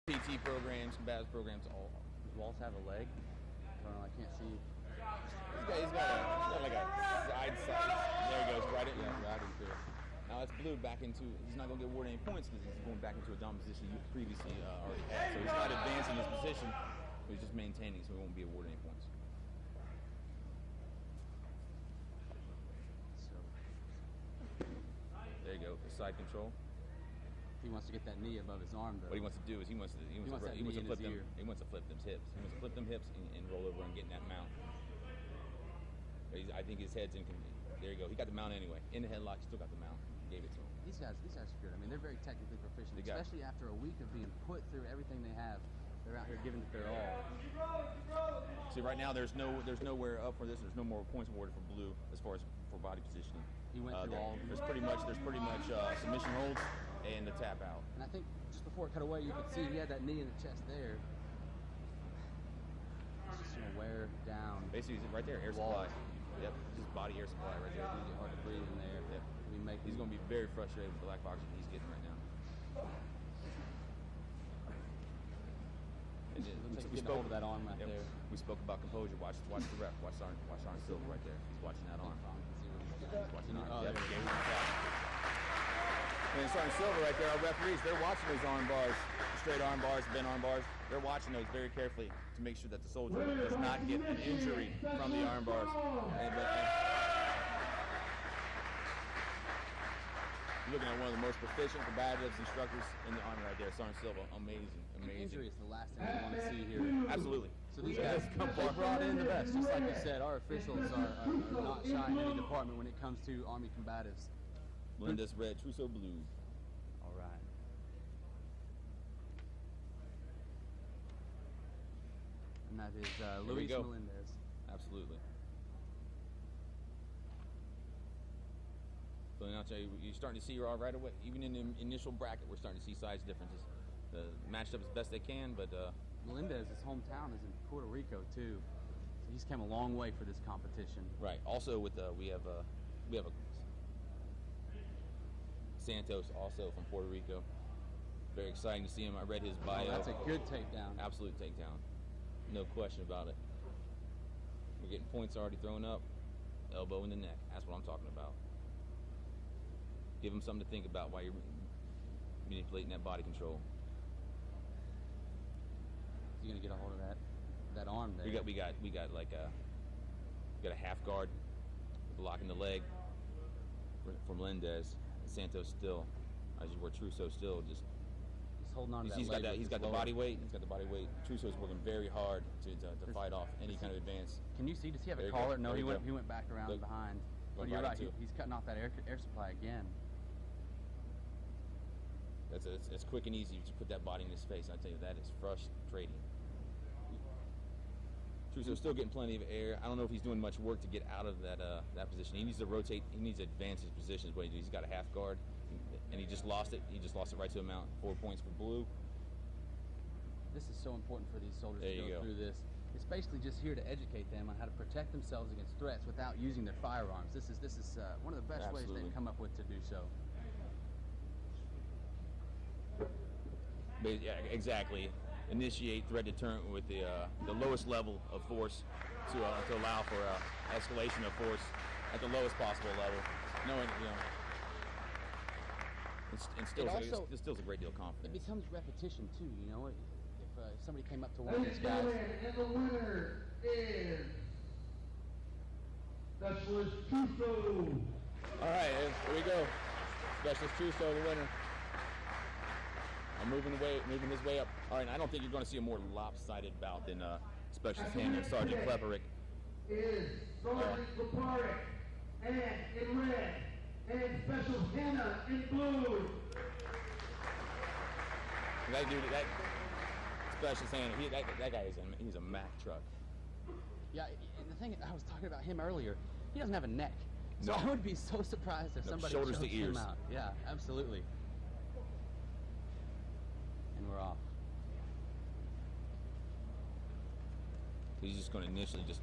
PT programs, combatives programs, all. Does Waltz have a leg? I don't know, I can't see. He's got like a side. There he goes, right into it. Now that's Blue back into. He's not going to get awarded any points because he's going back into a dominant position he previously already had. So he's not advancing his position. He's just maintaining, so he won't be awarded any points. So there you go, the side control. He wants to get that knee above his arm, though. What he wants to do is he wants to flip them. He wants to flip them hips. He wants to flip them hips and roll over and get in that mount. I think his head's in. There you go. He got the mount anyway. In the headlock, he still got the mount. Gave it to him. These guys are good. I mean, they're very technically proficient, especially after a week of being put through everything they have. They're out here giving it their all. See, right now there's nowhere up for this. There's no more points awarded for Blue as far as for body positioning. He went through all. There's pretty much submission holds and the tap out. And I think just before it cut away, you could see he had that knee in the chest there. It's just gonna wear down. Basically, right there, air supply. Yep, just body air supply right there. It's really hard to breathe in there. Yep. He's going to be very frustrated with the lack of oxygen he's getting right now. We spoke of that arm right there. We spoke about composure. Watch the ref. Watch Sergeant Silver right there. He's watching that arm. He's watching the arm. And Sergeant Silver right there, our referees, they're watching those arm bars, straight arm bars, bent arm bars. They're watching those very carefully to make sure that the soldier does not get an injury from the arm bars. You're looking at one of the most proficient combatives instructors in the Army right there, Sergeant Silva. Amazing. Injury is the last thing we want to see here. Absolutely. So these guys brought in the best. Just like you said, our officials are not shy in any department when it comes to Army combatives. Melendez red, Trousseau blue. All right. And that is Luis Melendez. Absolutely. So now you're starting to see right away, even in the initial bracket, we're starting to see size differences. The matched up as best they can, but Melendez's hometown is in Puerto Rico too, so he's come a long way for this competition. Right. Also, with we have a Santos also from Puerto Rico. Very exciting to see him. I read his bio. Oh, that's a good takedown. Absolute takedown. No question about it. We're getting points already thrown up. Elbow in the neck. That's what I'm talking about. Give him something to think about while you're manipulating that body control. You're gonna get a hold of that arm there. We got a half guard blocking the leg from Melendez. Santos still, as you were Trousseau still just. He's holding on to that leg. He's got the body weight. He's got the body weight. Trousseau's working very hard to fight off any kind of advance. Can you see? Does he have a collar? No, he went back around behind. But you're right. He's cutting off that air supply again. It's quick and easy to put that body in his face. I tell you, that is frustrating. Trousseau's still getting plenty of air. I don't know if he's doing much work to get out of that position. He needs to rotate. He needs to advance his positions. What he's got a half guard, and he just lost it. He just lost it right to a mount. 4 points for Blue. This is so important for these soldiers to go through this. It's basically just here to educate them on how to protect themselves against threats without using their firearms. This is one of the best ways they've come up with to do so. But yeah, exactly. Initiate threat deterrent with the lowest level of force to allow for escalation of force at the lowest possible level. Knowing, it instills a great deal of confidence. It becomes repetition too. You know, if somebody came up to one of these guys. And the winner is Specialist Trousseau. All right, here we go. Specialist Trousseau, the winner. I'm moving his way up. All right, I don't think you're going to see a more lopsided bout than Specialist Hannah and Sergeant Kleperick. Is Sergeant Kleperick, and in red, and Specialist Hannah in blue. That Specialist Hannah, that guy he's a Mack truck. Yeah, and the thing I was talking about him earlier, he doesn't have a neck. So No. I would be so surprised if somebody shoulders to choked ears. him out. Yeah, absolutely. And we're off. He's just going to initially just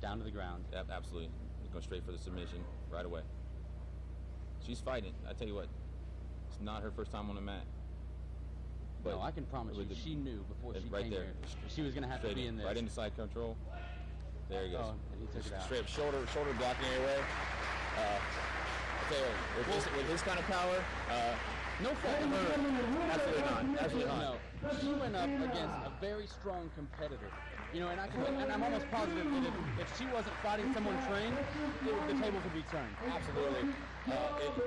down to the ground. Yep, absolutely. He's going straight for the submission right away. She's fighting. I tell you what, it's not her first time on the mat. But no, I can promise you, she knew before she came here she was going to have to be in this. Right into side control. There he goes. Oh, and he took it out. Straight up shoulder blocking anyway. I tell you, with his kind of power, no fault of her. Absolutely not. Absolutely not. No, she went up against a very strong competitor. You know, and I'm almost positive that if she wasn't fighting someone trained, the table could be turned. Absolutely.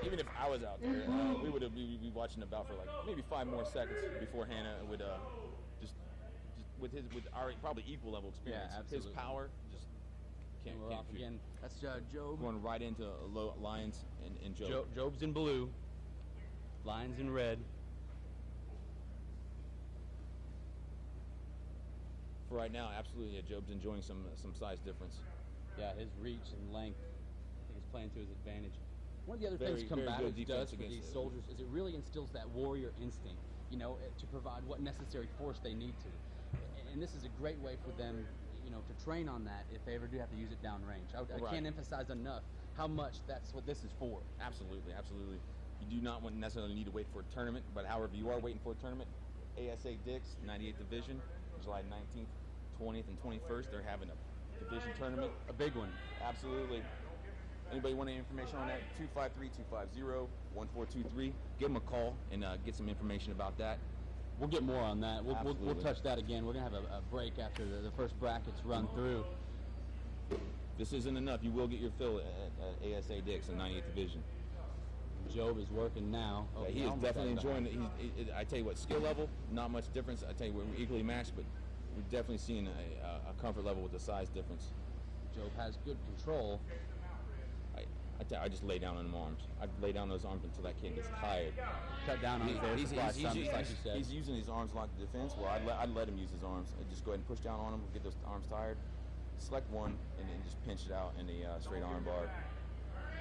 Even if I was out there, we would be watching the bout for like maybe 5 more seconds before Hannah would just with our probably equal level experience. Yeah, absolutely. His power just can't off again. That's Job going right into Lions and Job. Job's in blue. Lions in red. For right now, absolutely, yeah, Job's enjoying some size difference. Yeah, his reach and length, I think, is playing to his advantage. One of the other things Combatives does for these soldiers is it really instills that warrior instinct, you know, to provide what necessary force they need to. And this is a great way for them, you know, to train on that if they ever do have to use it downrange. I can't emphasize enough how much that's what this is for. Absolutely, absolutely. You do not necessarily need to wait for a tournament, but however you are waiting for a tournament, ASA Dix, 98th Division, July 19th, 20th, and 21st, they're having a division tournament. A big one. Absolutely. Anybody want any information on that? 253-250-1423. Give them a call and get some information about that. We'll get more on that. We'll touch that again. We're going to have a break after the first brackets run through. This isn't enough. You will get your fill at ASA Dix in 98th Division. Job is working now. Yeah, he is definitely enjoying it. I tell you what, skill level, not much difference. I tell you, we're equally matched, but we're definitely seeing a comfort level with the size difference. Job has good control. I just lay down on them arms. I lay down those arms until that kid gets tired. Cut down on his air supply, like you said. He's using his arms like defense. Well, I'd let him use his arms. I'd just go ahead and push down on him, get those arms tired, select one, and then just pinch it out in the straight arm bar.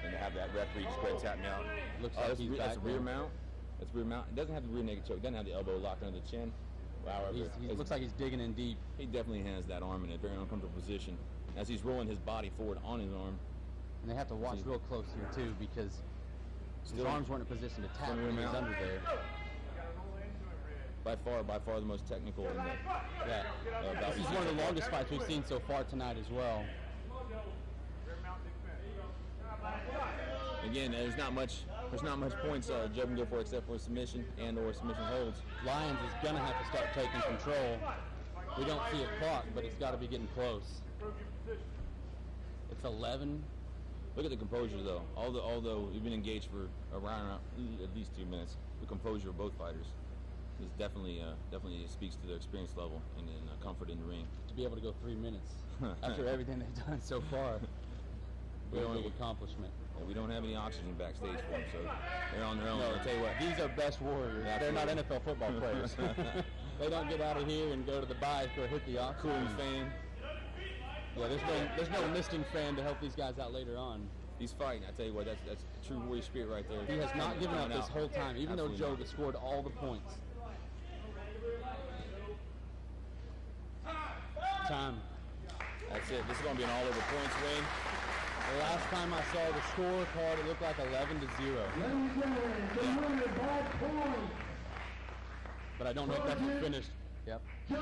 And to have that referee just go ahead and tap me out. Looks like that's a rear mount. That's rear mount. It doesn't have the rear naked choke. It doesn't have the elbow locked under the chin. However, he looks like he's digging in deep. He definitely has that arm in a very uncomfortable position as he's rolling his body forward on his arm. And they have to watch real close here too because his arms weren't in a position to tap when he was under there. By far the most technical. This is one of the longest fights we've seen so far tonight as well. Again, there's not much points Joe can go for except for submission and/or submission holds. Lions is gonna have to start taking control. We don't see a clock, but it's got to be getting close. It's 11. Look at the composure, though. Although we've been engaged for around at least 2 minutes, the composure of both fighters is definitely speaks to their experience level and comfort in the ring. To be able to go 3 minutes after everything they've done so far. Big accomplishment. We don't have any oxygen backstage for them, so they're on their own. No, I'll tell you what, these are best warriors. They're not NFL football players. They don't get out of here and go to the bike or hit the oxygen. Cooling fan. Yeah, there's no enlisting fan to help these guys out later on. He's fighting. I tell you what, that's true warrior spirit right there. He has not given up this whole time, even though Joe has scored all the points. Time. That's it. This is going to be an all-over points win. The last time I saw the scorecard, it looked like 11-0. But I don't know if that's what finished. Yep. Yeah,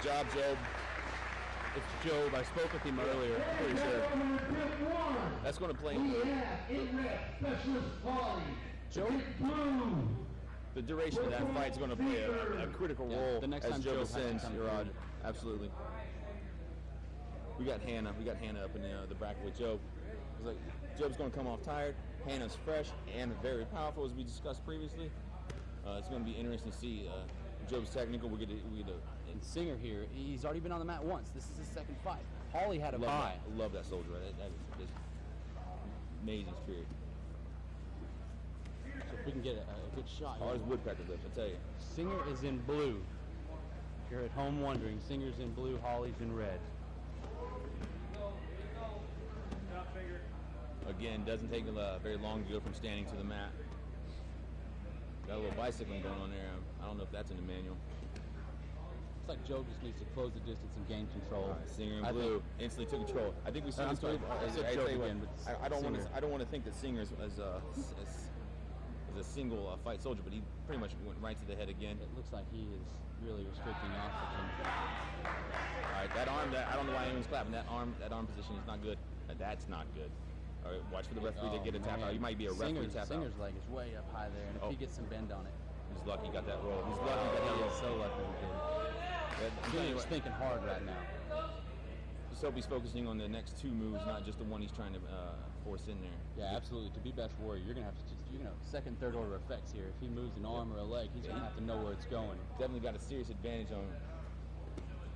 job, Job. It's Job. I spoke with him earlier. I'm pretty sure. That's going to play. Job. The duration of that fight is going to play a critical role the next as time Job Job ascends. You're on. Absolutely. We got Hannah up in the bracket with Job. It's like Job's going to come off tired. Hannah's fresh and very powerful, as we discussed previously. It's going to be interesting to see Job's technical. We get and Singer here. He's already been on the mat once. This is his second fight. Holly had a bye. Love that soldier. That is amazing spirit. So if we can get a good shot. Hard as woodpecker lips, I tell you. Singer is in blue. If you're at home wondering, Singer's in blue, Holly's in red. Again, doesn't take very long to go from standing to the mat. Got a little bicycling going on there. I don't know if that's in the manual. It's like Joe just needs to close the distance and gain control. Singer in blue instantly took control. I think we see. I don't want to think that Singer as a single fight soldier, but he pretty much went right to the head again. It looks like he is really restricting oxygen. All right, that arm, I don't know why anyone's clapping. That arm position is not good. That's not good. All right, watch for the referee to get a tap out. He might be a referee tap out. Singer's leg is way up high there, and if he gets some bend on it. He's lucky he got that roll. He's lucky that he is. So lucky he did. Singer's thinking hard right now. Just hope he's focusing on the next two moves, not just the one he's trying to force in there. Yeah, absolutely. To be best warrior, you're going to have to just, second, third order effects here. If he moves an arm or a leg, he's going to have to know where it's going. Definitely got a serious advantage on him.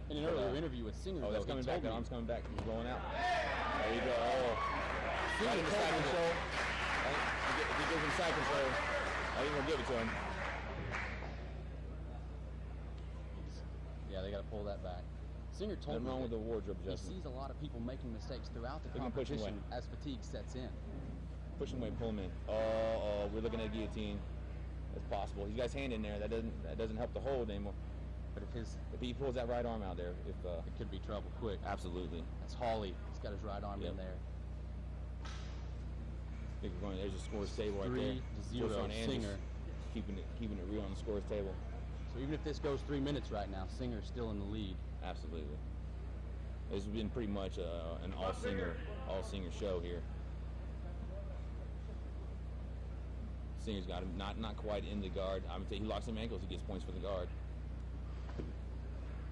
In an earlier interview with Singer, that's coming back. The arm's coming back. He's blowing out. There you go. Oh. Right in the side control. If he gives him side control, I think we'll give it to him. Yeah, they got to pull that back. Singer told me wrong with the wardrobe adjustment. He sees a lot of people making mistakes throughout the competition as fatigue sets in. Push him away, pull him in. Oh, we're looking at a guillotine. That's possible. He's got his hand in there. That doesn't help the hold anymore. But if he pulls that right arm out there, it could be trouble quick. Absolutely. That's Hawley. He's got his right arm in there. I think we're going. There's a scores table right there. 3-0. Singer keeping it real on the scores table. So even if this goes 3 minutes right now, Singer's still in the lead. Absolutely. This has been pretty much an all Singer show here. Singer's got him not quite in the guard. I'm gonna tell you, he locks him ankles. He gets points for the guard.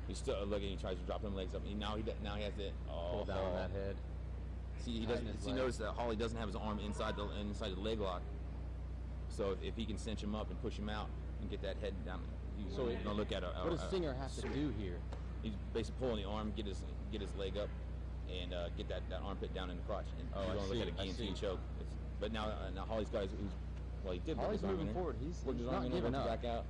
He's still looking. He tries to drop him legs up. Now he has it. Pull down on that head. See, he doesn't. See, notice that Hawley doesn't have his arm inside the leg lock. So if he can cinch him up and push him out and get that head down, he's gonna look at what does Singer have to do here? He's basically pulling the arm, get his leg up, and get that armpit down in the crotch. And he's gonna look at a guillotine choke. But now Hawley's got he did. Hawley's moving forward. He's not giving up. Back out.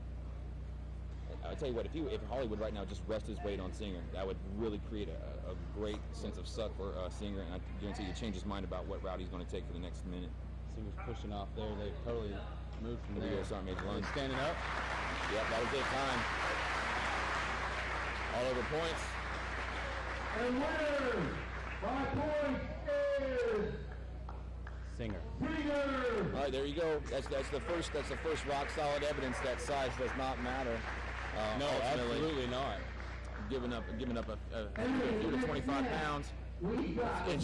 I'll tell you what, if Hawley would right now just rest his weight on Singer, that would really create a great sense of suck for Singer, and I guarantee you change his mind about what route he's going to take for the next minute. Singer's pushing off there. They've totally moved from there. Sergeant Major Lund standing up. Yep, that was it. Time. All over points. And winner by points is Singer. Singer. All right, there you go. That's the first rock solid evidence that size does not matter. No, absolutely not. Giving up a few to 25 pounds. We got the